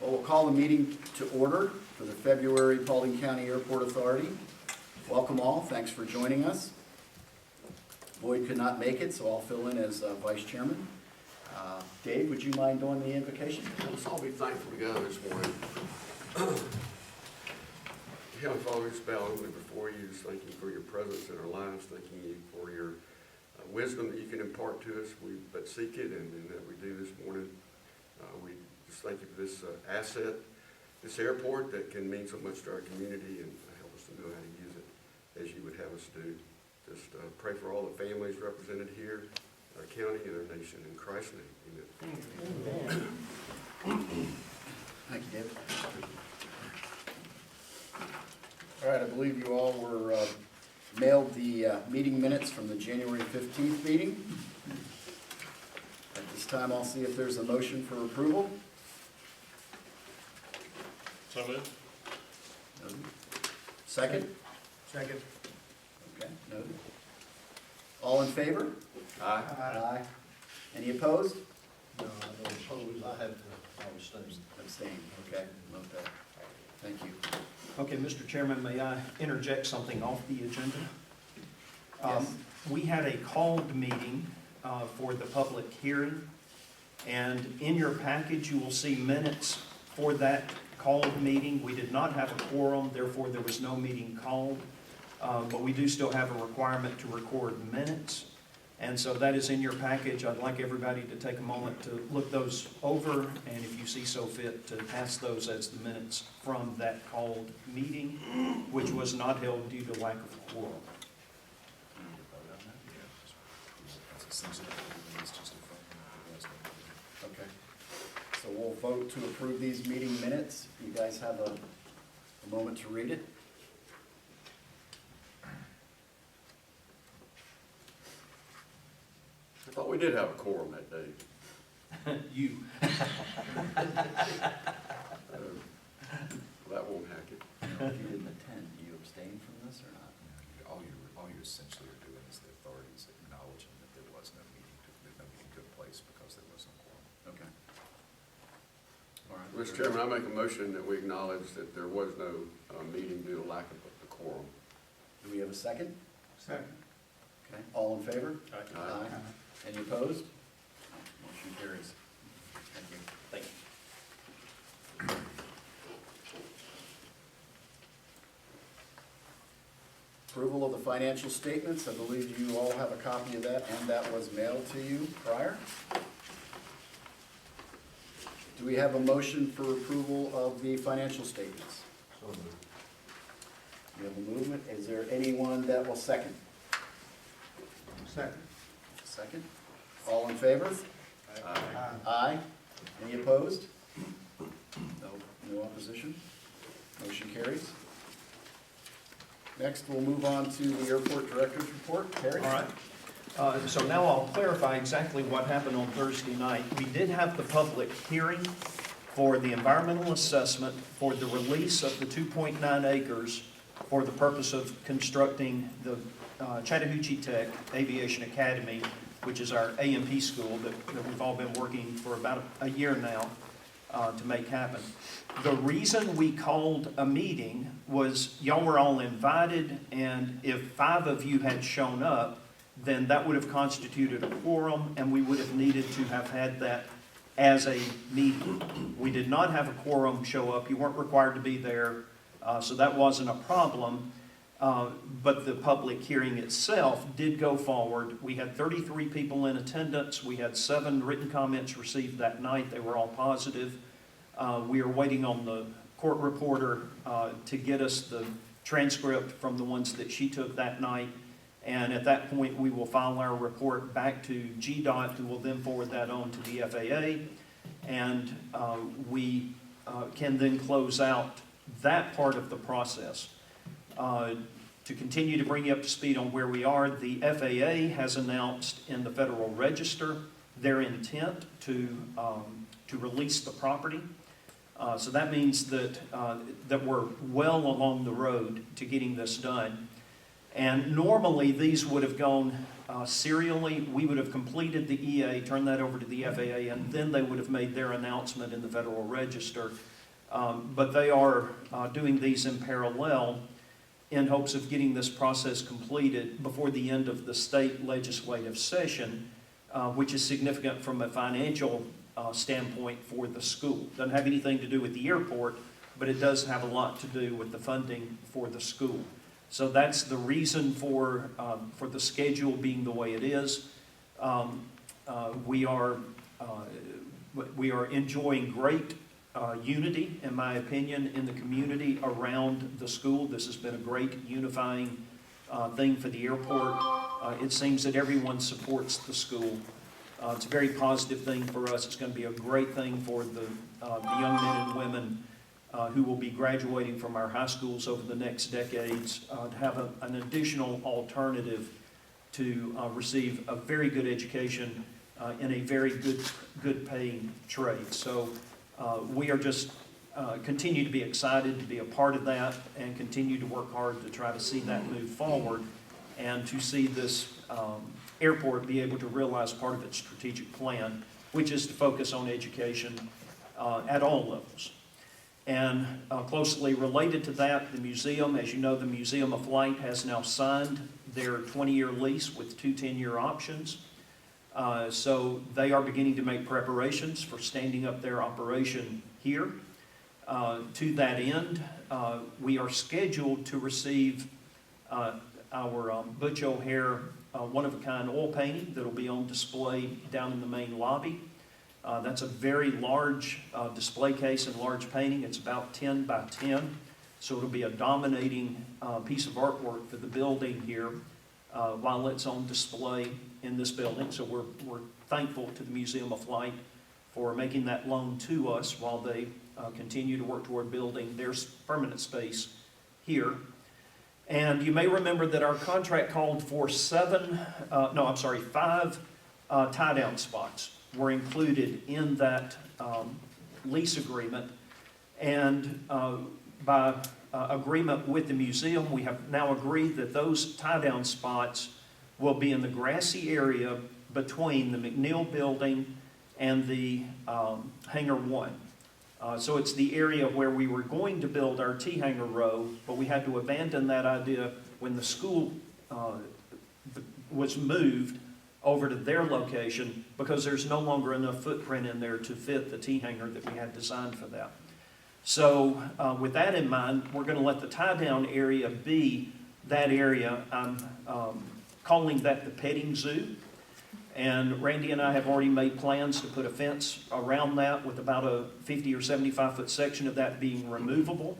Well, we'll call the meeting to order for the February Paulding County Airport Authority. Welcome all, thanks for joining us. Boyd could not make it, so I'll fill in as Vice Chairman. Dave, would you mind doing the invocation? Let's all be thankful together this morning. Heavenly Father, we just bow humbly before you, just thank you for your presence in our lives, thanking you for your wisdom that you can impart to us. We but seek it, and that we do this morning. We just thank you for this asset, this airport that can mean so much to our community, and help us to know how to use it as you would have us do. Just pray for all the families represented here, our county and our nation. In Christ's name, amen. Thank you, David. All right, I believe you all were mailed the meeting minutes from the January 15th meeting. At this time, I'll see if there's a motion for approval. So moved. Noted. Second? Second. Okay, noted. All in favor? Aye. Aye. Any opposed? No, I don't oppose, I have to abstain. Abstain, okay, note that. Thank you. Okay, Mr. Chairman, may I interject something off the agenda? Yes. We had a called meeting for the public hearing, and in your package, you will see minutes for that called meeting. We did not have a quorum, therefore there was no meeting called, but we do still have a requirement to record minutes. And so that is in your package. I'd like everybody to take a moment to look those over, and if you see so fit, to pass those as the minutes from that called meeting, which was not held due to lack of quorum. Okay. So we'll vote to approve these meeting minutes. You guys have a moment to read it. I thought we did have a quorum that day. You. That won't hack it. If you didn't attend, do you abstain from this or not? All you essentially are doing is the authorities acknowledging that there was no meeting, that no meeting took place because there was no quorum. Okay. All right. Mr. Chairman, I make a motion that we acknowledge that there was no meeting due to lack of the quorum. Do we have a second? Second. Okay, all in favor? Aye. Any opposed? Motion carries. Thank you. Thank you. Approval of the financial statements. I believe you all have a copy of that, and that was mailed to you prior. Do we have a motion for approval of the financial statements? So moved. We have a movement. Is there anyone that will second? Second. Second. All in favor? Aye. Aye. Any opposed? No opposition? Motion carries. Next, we'll move on to the airport director's report. Terry? All right. So now I'll clarify exactly what happened on Thursday night. We did have the public hearing for the environmental assessment for the release of the 2.9 acres for the purpose of constructing the Chattahoochee Tech Aviation Academy, which is our AMP school that we've all been working for about a year now to make happen. The reason we called a meeting was y'all were all invited, and if 5 of you had shown up, then that would have constituted a quorum, and we would have needed to have had that as a meeting. We did not have a quorum show up. You weren't required to be there, so that wasn't a problem. But the public hearing itself did go forward. We had 33 people in attendance. We had 7 written comments received that night. They were all positive. We are waiting on the court reporter to get us the transcript from the ones that she took that night. And at that point, we will file our report back to GDOT, who will then forward that on to the FAA. And we can then close out that part of the process. To continue to bring you up to speed on where we are, the FAA has announced in the Federal Register their intent to release the property. So that means that we're well along the road to getting this done. And normally these would have gone serially. We would have completed the EA, turned that over to the FAA, and then they would have made their announcement in the Federal Register. But they are doing these in parallel in hopes of getting this process completed before the end of the state legislative session, which is significant from a financial standpoint for the school. Doesn't have anything to do with the airport, but it does have a lot to do with the funding for the school. So that's the reason for the schedule being the way it is. We are enjoying great unity, in my opinion, in the community around the school. This has been a great unifying thing for the airport. It seems that everyone supports the school. It's a very positive thing for us. It's going to be a great thing for the young men and women who will be graduating from our high schools over the next decades, to have an additional alternative to receive a very good education in a very good paying trade. So we are just continue to be excited to be a part of that and continue to work hard to try to see that move forward and to see this airport be able to realize part of its strategic plan, which is to focus on education at all levels. And closely related to that, the museum, as you know, the Museum of Light has now signed their 20-year lease with 2 10-year options. So they are beginning to make preparations for standing up their operation here. To that end, we are scheduled to receive our Butch O'Hare one-of-a-kind oil painting that will be on display down in the main lobby. That's a very large display case and large painting. It's about 10 by 10. So it'll be a dominating piece of artwork for the building here while it's on display in this building. So we're thankful to the Museum of Light for making that loan to us while they continue to work toward building their permanent space here. And you may remember that our contract called for 5 tie-down spots were included in that lease agreement. And by agreement with the museum, we have now agreed that those tie-down spots will be in the grassy area between the McNeil building and the Hangar 1. So it's the area where we were going to build our T-Hangar row, but we had to abandon that idea when the school was moved over to their location because there's no longer enough footprint in there to fit the T-Hangar that we had designed for that. So with that in mind, we're going to let the tie-down area be that area. I'm calling that the petting zoo. And Randy and I have already made plans to put a fence around that with about a 50 or 75 foot section of that being removable,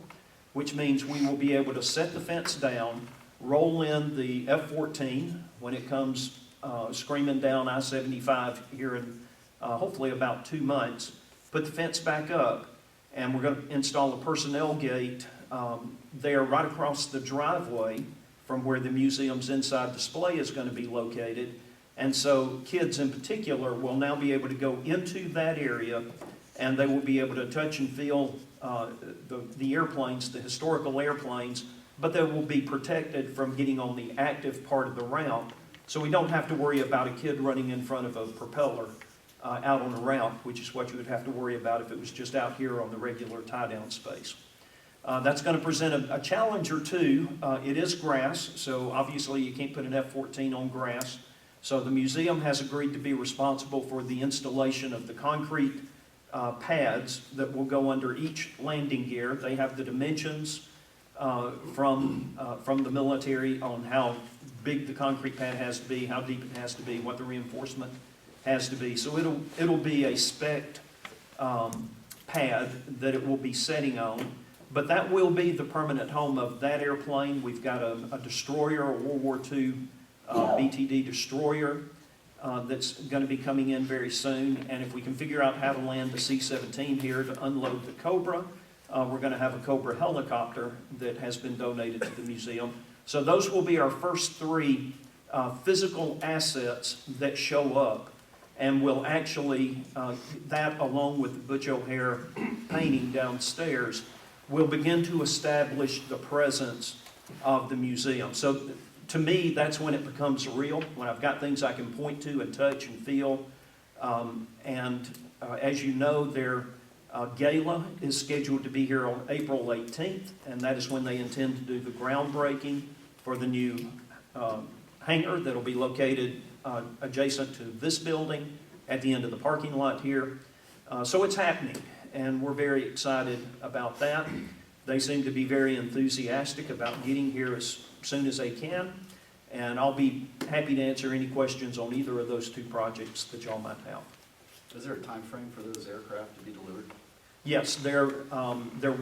which means we will be able to set the fence down, roll in the F-14 when it comes screaming down I-75 here in hopefully about 2 months, put the fence back up, and we're going to install a personnel gate there right across the driveway from where the museum's inside display is going to be located. And so kids in particular will now be able to go into that area and they will be able to touch and feel the airplanes, the historical airplanes, but they will be protected from getting on the active part of the route. So we don't have to worry about a kid running in front of a propeller out on the route, which is what you would have to worry about if it was just out here on the regular tie-down space. That's going to present a challenge or two. It is grass, so obviously you can't put an F-14 on grass. So the museum has agreed to be responsible for the installation of the concrete pads that will go under each landing gear. They have the dimensions from the military on how big the concrete pad has to be, how deep it has to be, what the reinforcement has to be. So it'll be a spec'd pad that it will be setting on. But that will be the permanent home of that airplane. We've got a destroyer, a World War II BTD destroyer that's going to be coming in very soon. And if we can figure out how to land the C-17 here to unload the Cobra, we're going to have a Cobra helicopter that has been donated to the museum. So those will be our first 3 physical assets that show up. And will actually, that along with the Butch O'Hare painting downstairs, will begin to establish the presence of the museum. So to me, that's when it becomes real, when I've got things I can point to and touch and feel. As you know, their gala is scheduled to be here on April 18th, and that is when they intend to do the groundbreaking for the new hangar that'll be located adjacent to this building at the end of the parking lot here. So it's happening, and we're very excited about that. They seem to be very enthusiastic about getting here as soon as they can, and I'll be happy to answer any questions on either of those two projects that y'all might have. Is there a time frame for those aircraft to be delivered? Yes, they're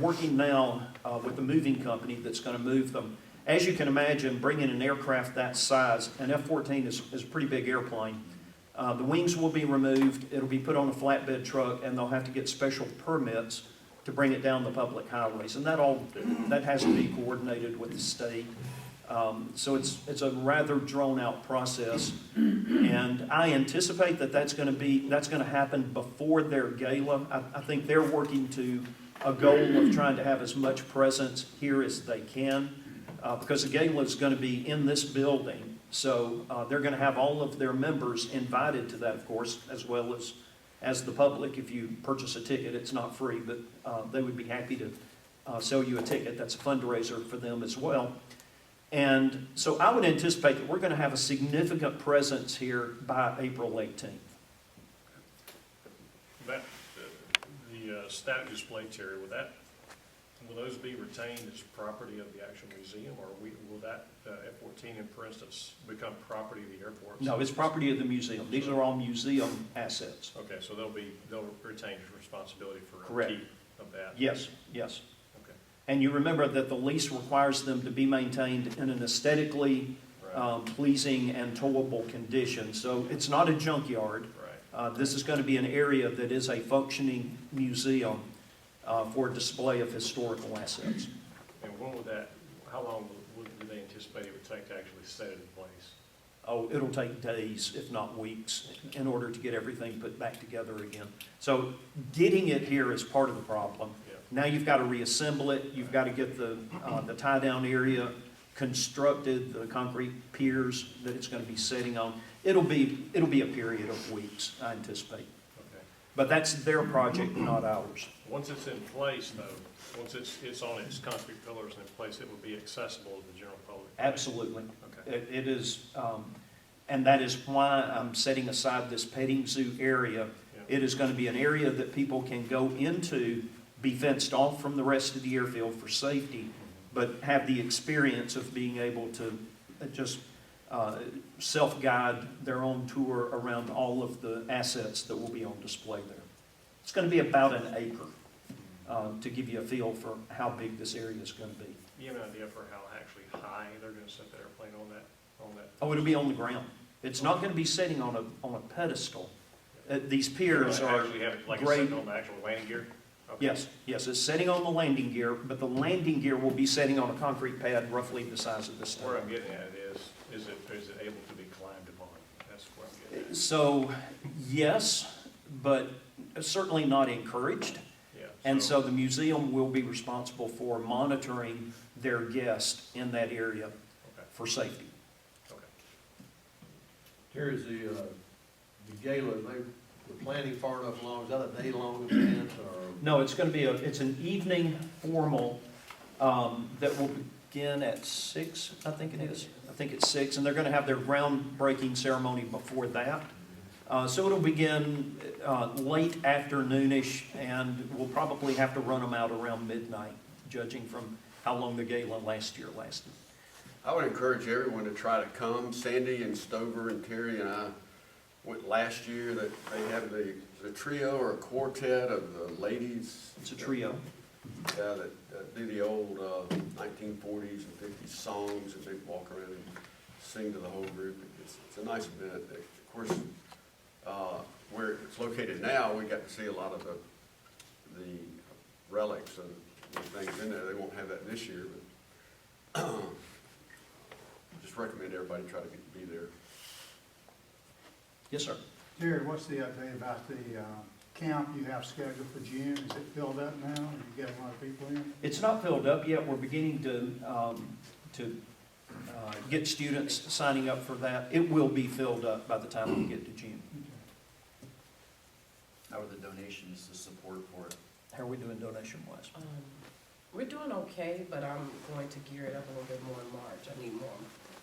working now with the moving company that's going to move them. As you can imagine, bringing an aircraft that size, an F-14 is a pretty big airplane. The wings will be removed, it'll be put on a flatbed truck, and they'll have to get special permits to bring it down the public highways. And that has to be coordinated with the state. So it's a rather drawn-out process. And I anticipate that's going to happen before their gala. I think they're working to a goal of trying to have as much presence here as they can, because the gala is going to be in this building. So they're going to have all of their members invited to that, of course, as well as the public. If you purchase a ticket, it's not free, but they would be happy to sell you a ticket. That's a fundraiser for them as well. And so I would anticipate that we're going to have a significant presence here by April 18th. That, the static display chair, will those be retained as property of the actual museum, or will that F-14, for instance, become property of the airport? No, it's property of the museum. These are all museum assets. Okay, so they'll retain responsibility for Correct. upkeep of that? Yes, yes. Okay. And you remember that the lease requires them to be maintained in an aesthetically Right. pleasing and towable condition. So it's not a junkyard. Right. This is going to be an area that is a functioning museum for display of historical assets. And how long do they anticipate it would take to actually set it in place? Oh, it'll take days, if not weeks, in order to get everything put back together again. So getting it here is part of the problem. Yeah. Now you've got to reassemble it, you've got to get the tie-down area constructed, the concrete piers that it's going to be sitting on. It'll be a period of weeks, I anticipate. Okay. But that's their project, not ours. Once it's in place, though, once it's on its concrete pillars and in place, it will be accessible to the general public? Absolutely. Okay. It is, and that is why I'm setting aside this petting zoo area. Yeah. It is going to be an area that people can go into, be fenced off from the rest of the airfield for safety, but have the experience of being able to just self-guide their own tour around all of the assets that will be on display there. It's going to be about an acre, to give you a feel for how big this area is going to be. Do you have an idea for how actually high they're going to set the airplane on that? Oh, it'll be on the ground. It's not going to be sitting on a pedestal. These piers Will it are actually have it like it's great. sitting on the actual landing gear? Okay. Yes, it's sitting on the landing gear, but the landing gear will be sitting on a concrete pad roughly the size of this Where I'm thing. getting at is it able to be climbed upon? That's where I'm getting at. So, yes, but certainly not encouraged. Yeah. And so the museum will be responsible for monitoring their guests in that area Okay. for safety. Okay. Here's the gala, they were planning far enough along, is that a day-long event, or? No, it's going to be it's an evening formal that will begin at 6, I think it is. I think it's 6, and they're going to have their groundbreaking ceremony before that. So it'll begin late afternoonish, and we'll probably have to run them out around midnight, judging from how long the gala last year lasted. I would encourage everyone to try to come. Sandy and Stover and Terry and I went last year. That they have the trio or a quartet of the ladies. It's a trio. That do the old 1940s and 50s songs, and they walk around and sing to the whole group. It's a nice event. Of course, where it's located now, we got to see a lot of the relics and things in there. They won't have that this year, but just recommend everybody try to be there. Yes, sir. Jerry, what's the update about the camp you have scheduled for June? Is it filled up now? Are you getting a lot of people in? It's not filled up yet. We're beginning to get students signing up for that. It will be filled up by the time we get to June. How are the donations, the support for it? How are we doing donation-wise? We're doing okay, but I'm going to gear it up a little bit more in March. I need more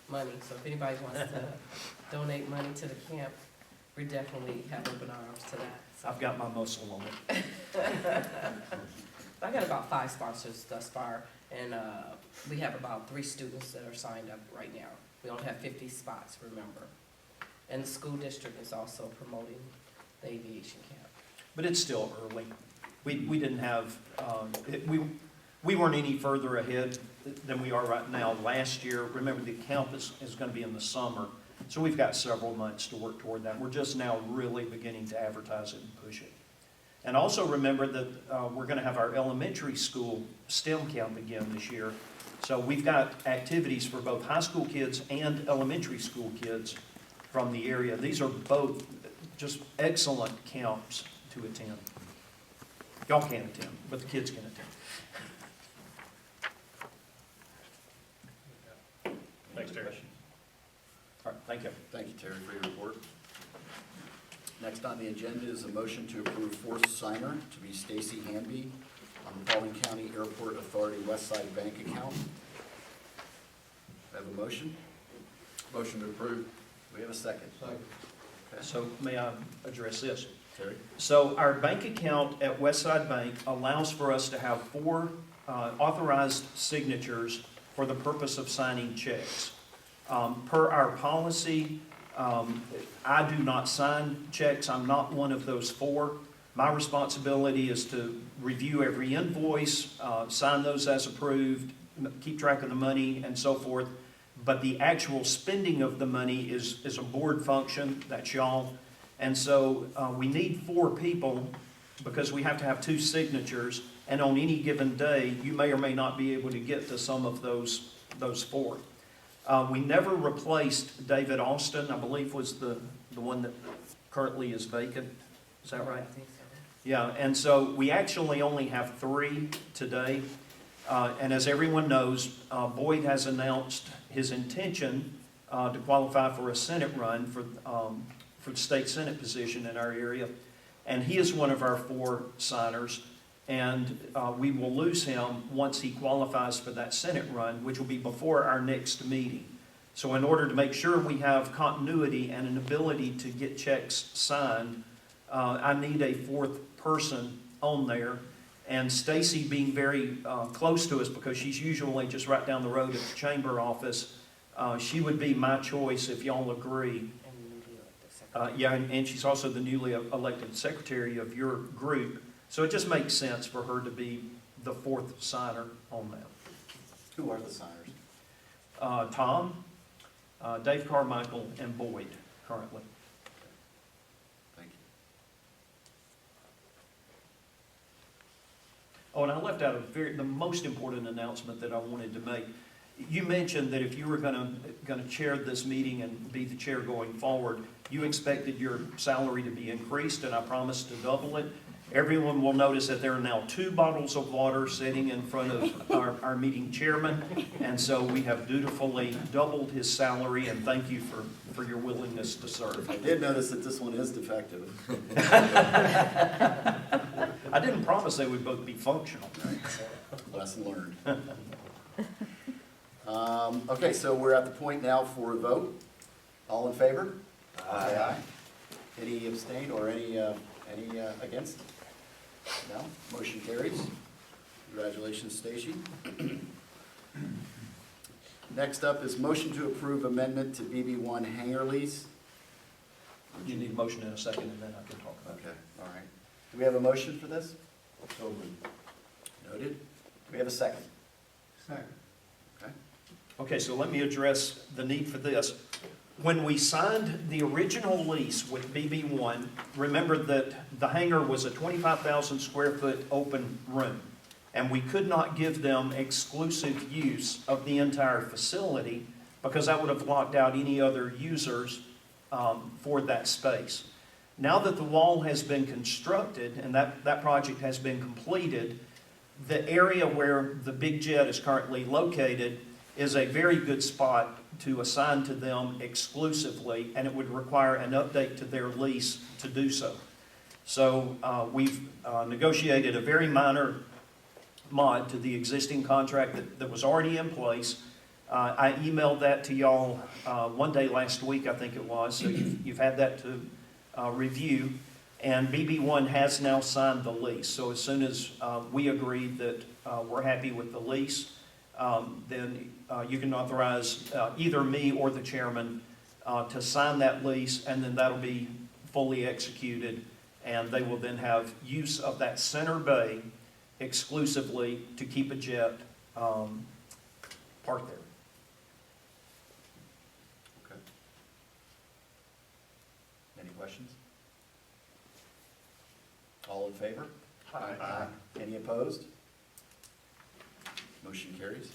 money, so if anybody wants to donate money to the camp, we definitely have open arms to that. So I've got my muscle on it. I got about 5 sponsors thus far, and we have about 3 students that are signed up right now. We only have 50 spots, remember. And the school district is also promoting the aviation camp. But it's still early. We didn't have, we weren't any further ahead than we are right now. Last year, remember, the camp is going to be in the summer, so we've got several months to work toward that. We're just now really beginning to advertise it and push it. And also remember that we're going to have our elementary school STEM camp again this year. So we've got activities for both high school kids and elementary school kids from the area. These are both just excellent camps to attend. Y'all can't attend, but the kids can attend. Thanks, Terry. All right, thank you. Thank you, Terry, for your report. Next on the agenda is a motion to approve fourth signer to be Stacy Hamby on the Paulding County Airport Authority Westside Bank account. Have a motion? Motion to approve. We have a second. Second. Okay. So may I address this? Terry? So our bank account at Westside Bank allows for us to have 4 authorized signatures for the purpose of signing checks. Per our policy, I do not sign checks. I'm not one of those 4. My responsibility is to review every invoice, sign those as approved, keep track of the money and so forth. But the actual spending of the money is a board function, that's y'all. And so we need 4 people because we have to have 2 signatures. And on any given day, you may or may not be able to get to some of those 4. We never replaced David Austin, I believe was the one that currently is vacant. Is that right? I think so. Yeah, and so we actually only have 3 today. And as everyone knows, Boyd has announced his intention to qualify for a Senate run for the state Senate position in our area. And he is one of our 4 signers. And we will lose him once he qualifies for that Senate run, which will be before our next meeting. So in order to make sure we have continuity and an ability to get checks signed, I need a 4th person on there. And Stacy, being very close to us because she's usually just right down the road at the chamber office, she would be my choice if y'all agree. Yeah, and she's also the newly elected secretary of your group. So it just makes sense for her to be the 4th signer on that. Who are the signers? Tom, Dave Carmichael, and Boyd currently. Thank you. Oh, and I left out the most important announcement that I wanted to make. You mentioned that if you were going to chair this meeting and be the chair going forward, you expected your salary to be increased, and I promised to double it. Everyone will notice that there are now 2 bottles of water sitting in front of our meeting chairman, and so we have dutifully doubled his salary, and thank you for your willingness to serve. I did notice that this one is defective. I didn't promise they would both be functional. Lesson learned. Okay, so we're at the point now for a vote. All in favor? Aye. Any abstain or any against? No? Motion carries. Congratulations, Stacy. Next up is motion to approve amendment to BB1 hangar lease. You need a motion in a second, and then I can talk about it. Okay, all right. Do we have a motion for this? So moved. Noted. Do we have a second? Second. Okay, so let me address the need for this. When we signed the original lease with BB1, remember that the hangar was a 25,000 square foot open room, and we could not give them exclusive use of the entire facility because that would have locked out any other users for that space. Now that the wall has been constructed and that project has been completed, the area where the big jet is currently located is a very good spot to assign to them exclusively, and it would require an update to their lease to do so. So we've negotiated a very minor mod to the existing contract that was already in place. I emailed that to y'all one day last week, I think it was, so you've had that to review. And BB1 has now signed the lease. So as soon as we agree that we're happy with the lease, then you can authorize either me or the chairman to sign that lease, and then that'll be fully executed. And they will then have use of that center bay exclusively to keep a jet parked there. Okay. Any questions? All in favor? Aye. Any opposed? Motion carries.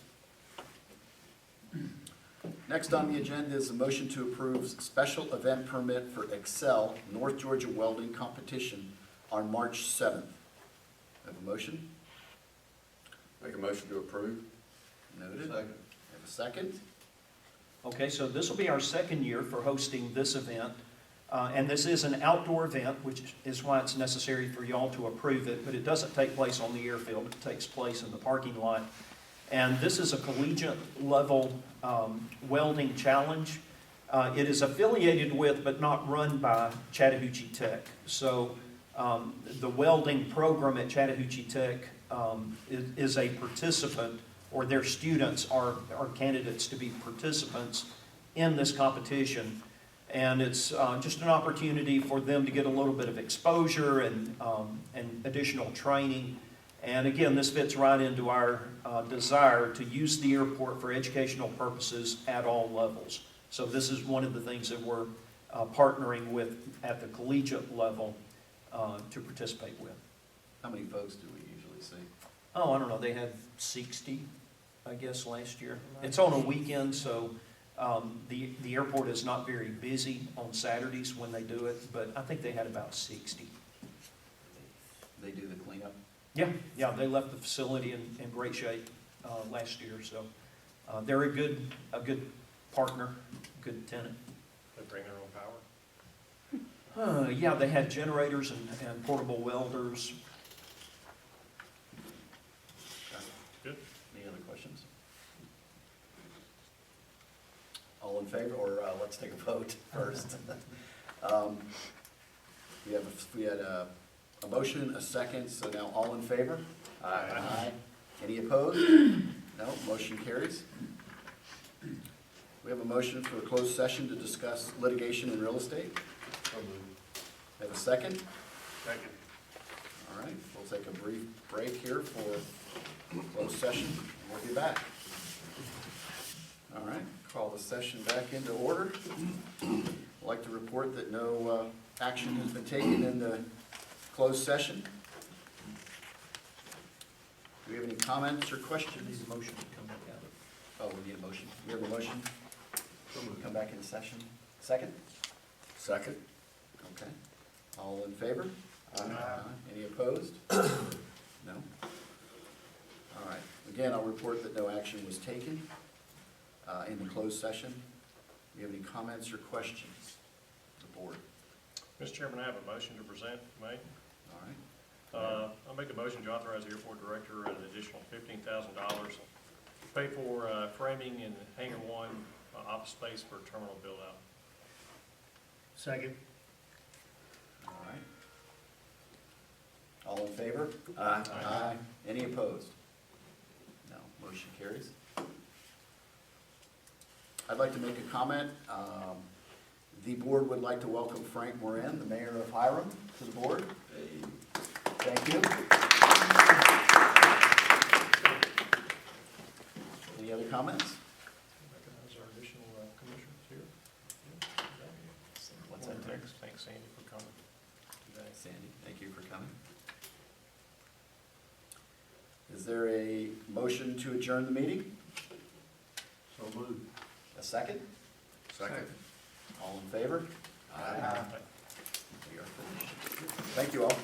Next on the agenda is a motion to approve special event permit for Excel North Georgia Welding Competition on March 7th. Have a motion? Make a motion to approve. Noted. Second. Have a second? Okay, so this will be our second year for hosting this event. And this is an outdoor event, which is why it's necessary for y'all to approve it, but it doesn't take place on the airfield. It takes place in the parking lot. And this is a collegiate level welding challenge. It is affiliated with, but not run by, Chattahoochee Tech. So the welding program at Chattahoochee Tech is a participant, or their students are candidates to be participants in this competition. And it's just an opportunity for them to get a little bit of exposure and additional training. And again, this fits right into our desire to use the airport for educational purposes at all levels. So this is one of the things that we're partnering with at the collegiate level to participate with. How many folks do we usually see? Oh, I don't know, they had 60, I guess, last year. It's on a weekend, so the airport is not very busy on Saturdays when they do it, but I think they had about 60. They do the cleanup? Yeah, they left the facility in great shape last year, so they're a good partner, good tenant. They bring their own power? Yeah, they had generators and portable welders. Good. Any other questions? All in favor, or let's take a vote first. We had a motion, a second, so now all in favor? Aye. Any opposed? No, motion carries. We have a motion for a closed session to discuss litigation in real estate. Have a second? Second. All right, we'll take a brief break here for closed session. We'll be back. All right, call the session back into order. I'd like to report that no action has been taken in the closed session. Do we have any comments or questions? Need a motion to come back out. Oh, we need a motion. We have a motion? Come back into session. Second? Second. Okay. All in favor? Aye. Any opposed? No? All right. Again, I'll report that no action was taken in the closed session. Do you have any comments or questions? The board. Mr. Chairman, I have a motion to present, May. All right. I'll make a motion to authorize the airport director an additional $15,000 to pay for framing in Hangar 1 office space for terminal build-out. Second. All right. All in favor? Aye. Any opposed? No. Motion carries. I'd like to make a comment. The board would like to welcome Frank Moran, the mayor of Hiram, to the board. Thank you. Any other comments? Recognize our additional commissioners here. What's that, Terry? Thanks, Sandy, for coming today. Sandy, thank you for coming. Is there a motion to adjourn the meeting? So moved. A second? Second. All in favor? Aye. We are finished. Thank you all.